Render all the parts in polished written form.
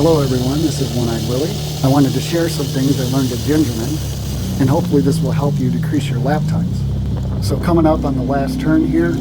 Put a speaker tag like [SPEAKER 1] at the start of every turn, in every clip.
[SPEAKER 1] Hello everyone, this is One-Eyed Willie. I wanted to share some things I learned at Gingerman, and hopefully this will help you decrease your lap times. So coming up on the last turn here,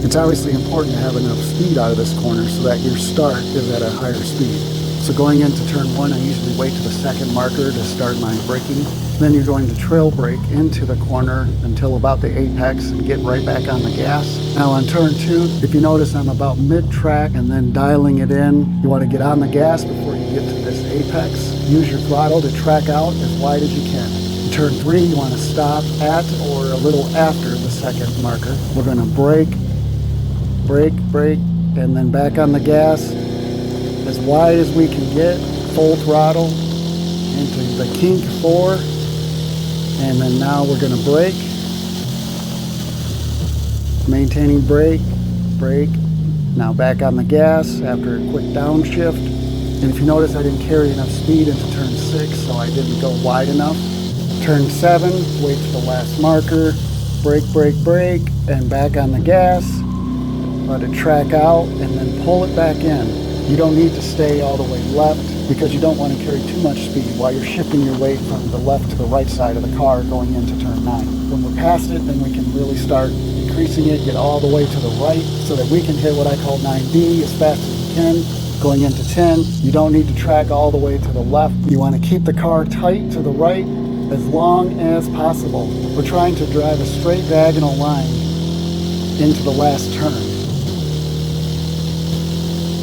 [SPEAKER 1] it's obviously important to have enough speed out of this corner so that your start is at a higher speed. So going into turn one, I usually wait to the second marker to start my braking. Then you're going to trail brake into the corner until about the apex and get right back on the gas. Now on turn two, if you notice I'm about mid-track and then dialing it in, you want to get on the gas before you get to this apex. Use your throttle to track out as wide as you can. In turn three, you want to stop at or a little after the second marker. We're going to brake, and then back on the gas as wide as we can get, full throttle into the kink 4, and then now we're going to brake, maintaining brake, now back on the gas after a quick downshift. And if you notice, I didn't carry enough speed into turn 6, so I didn't go wide enough. Turn 7, wait for the last marker, brake, and back on the gas, let it track out, and then pull it back in. You don't need to stay all the way left because you don't want to carry too much speed while you're shifting your weight from the left to the right side of the car going into turn 9. When we're past it, then we can really start decreasing it, get all the way to the right so that we can hit what I call 9B as fast as we can. Going into 10, you don't need to track all the way to the left. You want to keep the car tight to the right as long as possible. We're trying to drive a straight diagonal line into the last turn.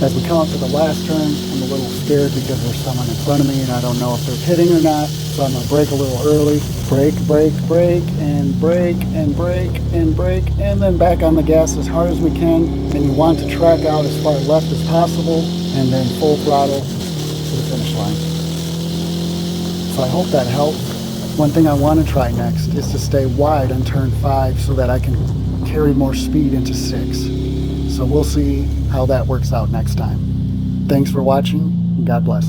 [SPEAKER 1] As we come up to the last turn, I'm a little scared because there's someone in front of me and I don't know if they're hitting or not, so I'm going to brake a little early. Brake, and then back on the gas as hard as we can. And you want to track out as far left as possible, and then full throttle to the finish line. So I hope that helps. One thing I want to try next is to stay wide on turn 5 so that I can carry more speed into 6. So we'll see how that works out next time. Thanks for watching, and God bless.